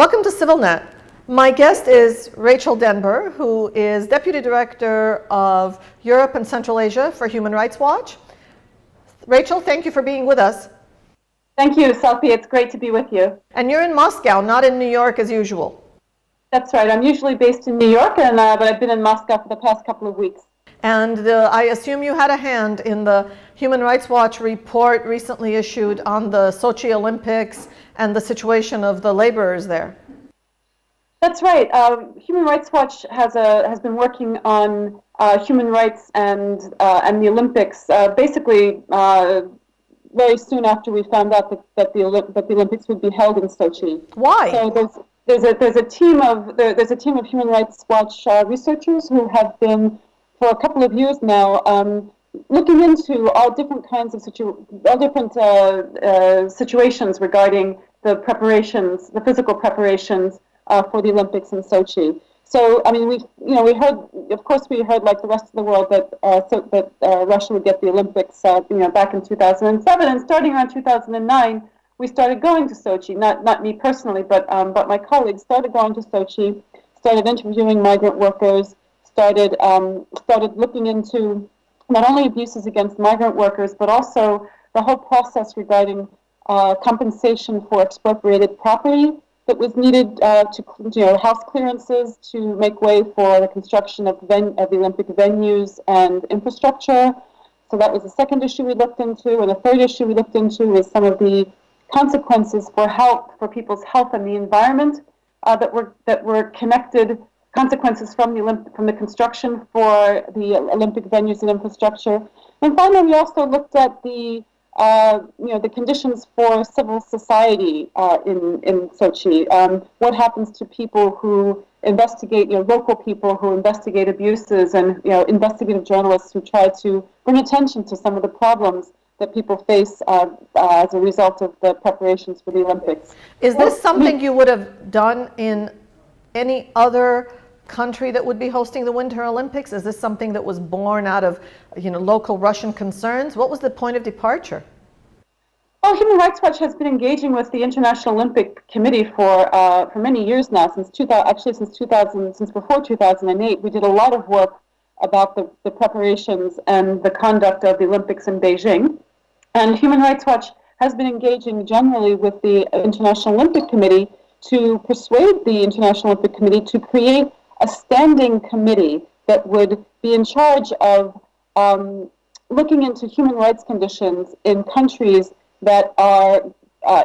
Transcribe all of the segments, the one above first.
Welcome to CivilNet. My guest is Rachel Denber, who is Deputy Director of Europe and Central Asia for Human Rights Watch. Rachel, thank you for being with us. Thank you, Salpi. It's great to be with you. And you're in Moscow, not in New York as usual. That's right. I'm usually based in New York, but I've been in Moscow for the past couple of weeks. And I assume you had a hand in the Human Rights Watch report recently issued on the Sochi Olympics and the situation of the laborers there. That's right. Human Rights Watch has been working on human rights and the Olympics basically very soon after we found out that the Olympics would be held in Sochi. Why? So there's a team of Human Rights Watch researchers who have been for a couple of years now looking into all different kinds of situations regarding the preparations, the physical preparations for the Olympics in Sochi. So, I mean, we heard, of course, like the rest of the world that Russia would get the Olympics, back in 2007, and starting around 2009, we started going to Sochi. Not me personally, but my colleagues started going to Sochi, started interviewing migrant workers, started looking into not only abuses against migrant workers, but also the whole process regarding compensation for expropriated property that was needed to house clearances to make way for the construction of the Olympic venues and infrastructure. So that was the second issue we looked into, and the third issue we looked into was some of the consequences for people's health and the environment that were connected. Consequences from the construction for the Olympic venues and infrastructure, and finally we also looked at the conditions for civil society in Sochi. What happens to people who investigate, local people who investigate abuses, and investigative journalists who try to bring attention to some of the problems that people face as a result of the preparations for the Olympics. Is this something you would have done in any other country that would be hosting the Winter Olympics? Is this something that was born out of local Russian concerns? What was the point of departure? Well, Human Rights Watch has been engaging with the International Olympic Committee for many years now, since before 2008. We did a lot of work about the preparations and the conduct of the Olympics in Beijing. And Human Rights Watch has been engaging generally with the International Olympic Committee to persuade the International Olympic Committee to create a standing committee that would be in charge of looking into human rights conditions in countries that are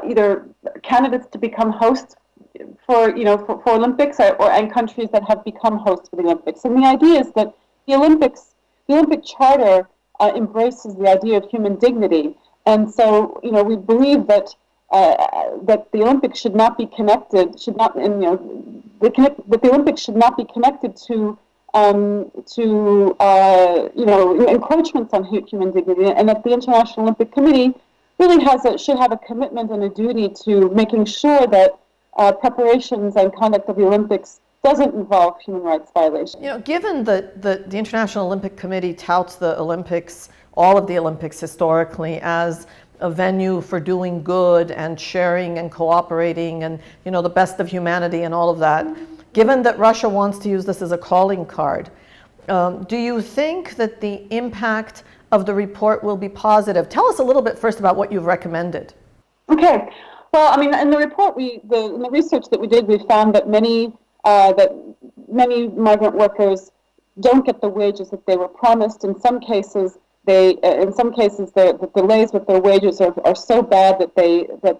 either candidates to become hosts for Olympics, and countries that have become hosts for the Olympics. And the idea is that the Olympic Charter embraces the idea of human dignity, and so we believe that the Olympics should not be connected, the Olympics should not be connected to encroachments on human dignity, and that the International Olympic Committee really should have a commitment and a duty to making sure that preparations and conduct of the Olympics doesn't involve human rights violations. Given that the International Olympic Committee touts the Olympics, all of the Olympics historically, as a venue for doing good and sharing and cooperating and the best of humanity and all of that, given that Russia wants to use this as a calling card, do you think that the impact of the report will be positive? Tell us a little bit first about what you've recommended. Okay. Well, I mean, in the report, in the research that we did, we found that many migrant workers don't get the wages that they were promised. In some cases, the delays with their wages are so bad that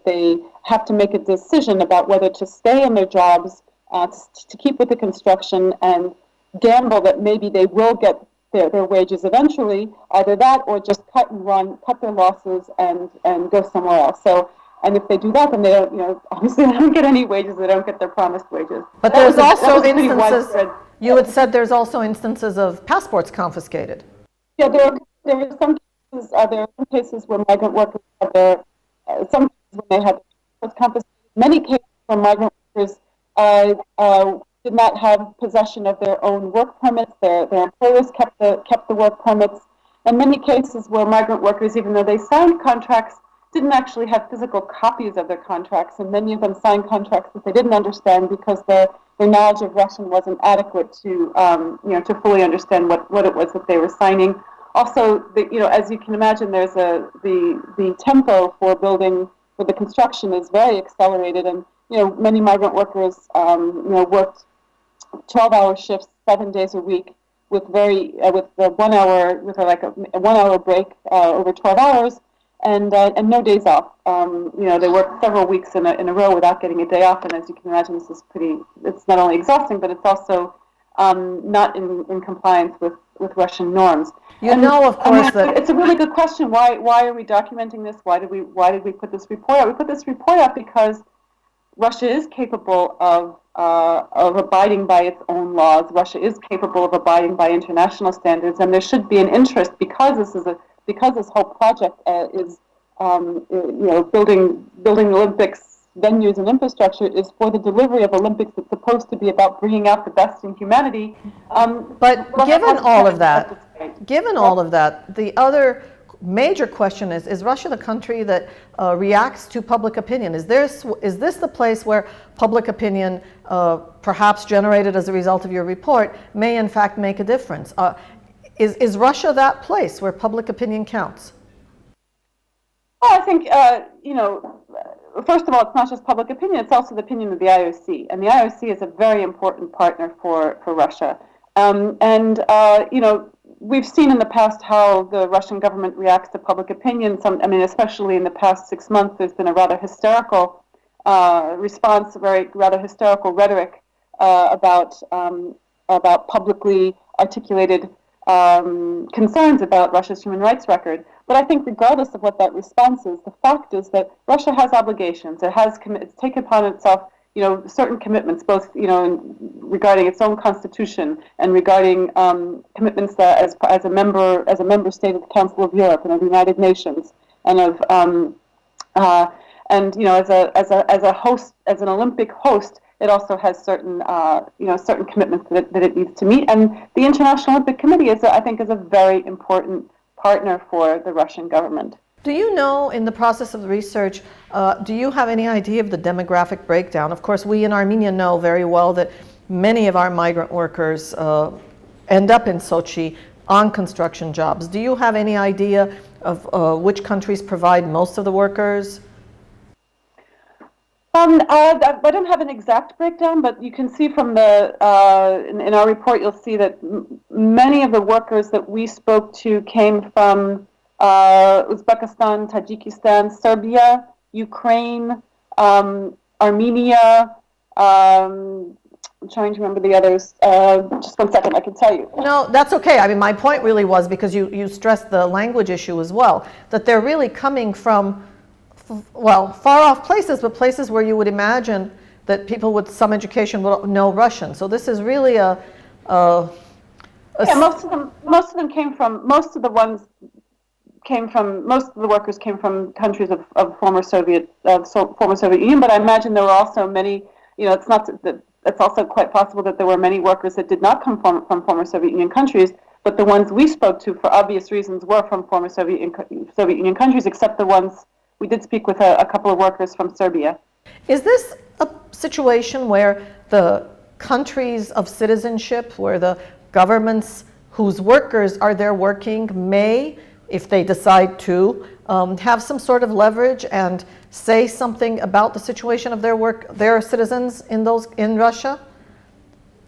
they have to make a decision about whether to stay in their jobs, to keep with the construction, and gamble that maybe they will get their wages eventually, either that or just cut their losses and go somewhere else. So, and if they do that, then they don't, obviously they don't get any wages, they don't get their promised wages. But there's also instances, you had said there's also instances of passports confiscated. Yeah, there are some cases where migrant workers have some cases when they have passports confiscated. Many cases where migrant workers did not have possession of their own work permits. Their employers kept the work permits. In many cases where migrant workers, even though they signed contracts, didn't actually have physical copies of their contracts, and many of them signed contracts that they didn't understand because their knowledge of Russian wasn't adequate to to fully understand what it was that they were signing. Also, as you can imagine, there's the tempo for building for the construction is very accelerated, and many migrant workers worked 12-hour shifts 7 days a week with with the 1 hour with like a 1 hour break over 12 hours and no days off. They work several weeks in a row without getting a day off, and as you can imagine, this is it's not only exhausting, but it's also not in compliance with Russian norms. Of course, that it's a really good question. Why are we documenting this? Why did we put this report out? We put this report out because Russia is capable of abiding by its own laws. Russia is capable of abiding by international standards, and there should be an interest because this whole project is building Olympics venues and infrastructure is for the delivery of Olympics. It's supposed to be about bringing out the best in humanity. But given all of that, the other major question is Russia the country that reacts to public opinion? Is this the place where public opinion, perhaps generated as a result of your report, may in fact make a difference? Is Russia that place where public opinion counts? Well, I think, first of all, it's not just public opinion, it's also the opinion of the IOC. And the IOC is a very important partner for Russia. We've seen in the past how the Russian government reacts to public opinion. Especially in the past 6 months, there's been a rather hysterical response, a rather hysterical rhetoric about publicly articulated concerns about Russia's human rights record. But I think regardless of what that response is, the fact is that Russia has obligations. It's taken upon itself, certain commitments, both, regarding its own constitution and regarding commitments that as a member state of the Council of Europe and of the United Nations and of as a host, as an Olympic host. It also has certain commitments that it needs to meet, and the International Olympic Committee I think is a very important partner for the Russian government. Do you know, in the process of the research, do you have any idea of the demographic breakdown? Of course, we in Armenia know very well that many of our migrant workers end up in Sochi on construction jobs. Do you have any idea of which countries provide most of the workers? I don't have an exact breakdown, but you can see from in our report, you'll see that many of the workers that we spoke to came from Uzbekistan, Tajikistan, Serbia, Ukraine, Armenia. I'm trying to remember the others. Just 1 second, I can tell you. No, that's okay. My point really was, because you stressed the language issue as well, that they're really coming from far off places, but places where you would imagine that people with some education will know Russian. So this is really most of them came from, most of the workers came from countries of former Soviet Union, but I imagine there were also many, it's also quite possible that there were many workers that did not come from former Soviet Union countries, but the ones we spoke to, for obvious reasons, were from former Soviet Union countries, except the ones we did speak with a couple of workers from Serbia. Is this a situation where the countries of citizenship, where the governments whose workers are there working may, if they decide to, have some sort of leverage and say something about the situation of their citizens in Russia?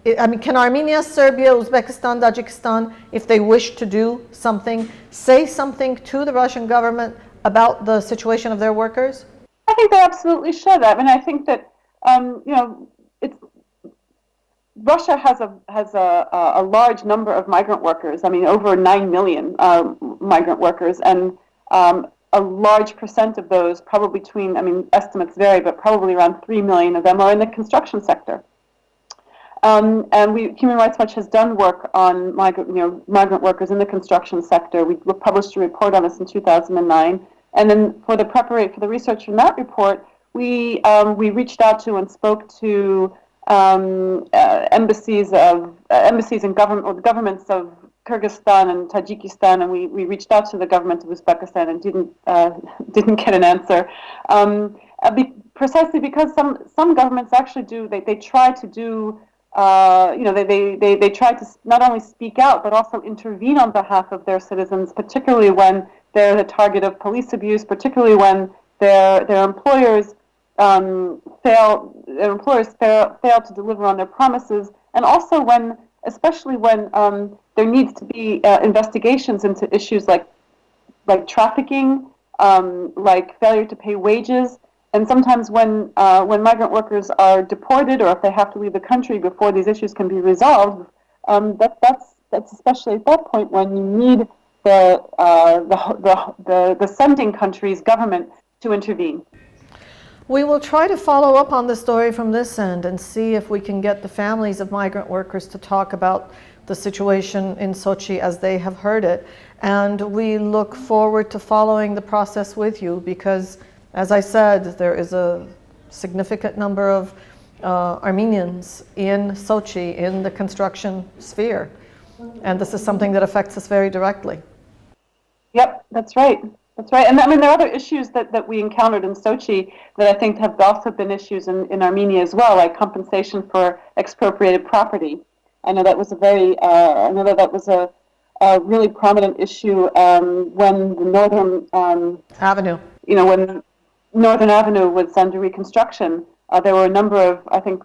Can Armenia, Serbia, Uzbekistan, Tajikistan, if they wish to do something, say something to the Russian government about the situation of their workers? I think they absolutely should. I think that Russia has a large number of migrant workers. Over 9 million migrant workers, and a large percent of those, probably estimates vary, but probably around 3 million of them are in the construction sector. And Human Rights Watch has done work on migrant workers in the construction sector. We published a report on this in 2009, and then for the research from that report, we reached out to and spoke to embassies and governments of Kyrgyzstan and Tajikistan, and we reached out to the government of Uzbekistan and didn't get an answer. Precisely because some governments actually do, they try to do, they try to not only speak out but also intervene on behalf of their citizens, particularly when they're the target of police abuse, particularly when their employers fail to deliver on their promises, and also especially when there needs to be investigations into issues like trafficking, like failure to pay wages, and sometimes when migrant workers are deported or if they have to leave the country before these issues can be resolved, that's especially at that point when you need the sending country's government to intervene. We will try to follow up on the story from this end and see if we can get the families of migrant workers to talk about the situation in Sochi as they have heard it. And we look forward to following the process with you because, as I said, there is a significant number of Armenians in Sochi in the construction sphere. And this is something that affects us very directly. Yep, that's right. That's right. And I mean, there are other issues that we encountered in Sochi that I think have also been issues in Armenia as well, like compensation for expropriated property. I know that was a really prominent issue when the Northern Avenue. When Northern Avenue was under reconstruction. There were a number of, I think,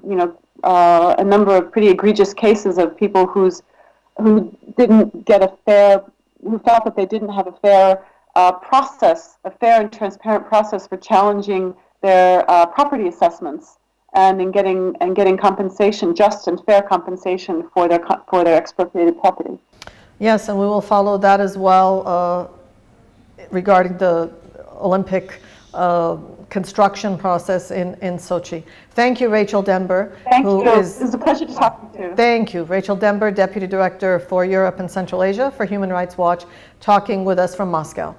a number of pretty egregious cases of people who didn't get who felt that they didn't have a fair and transparent process for challenging their property assessments and in getting compensation, just and fair compensation for their expropriated property. Yes, and we will follow that as well regarding the Olympic construction process in Sochi. Thank you, Rachel Denber. Thank you. It was a pleasure to talk to you. Thank you. Rachel Denber, Deputy Director for Europe and Central Asia for Human Rights Watch, talking with us from Moscow.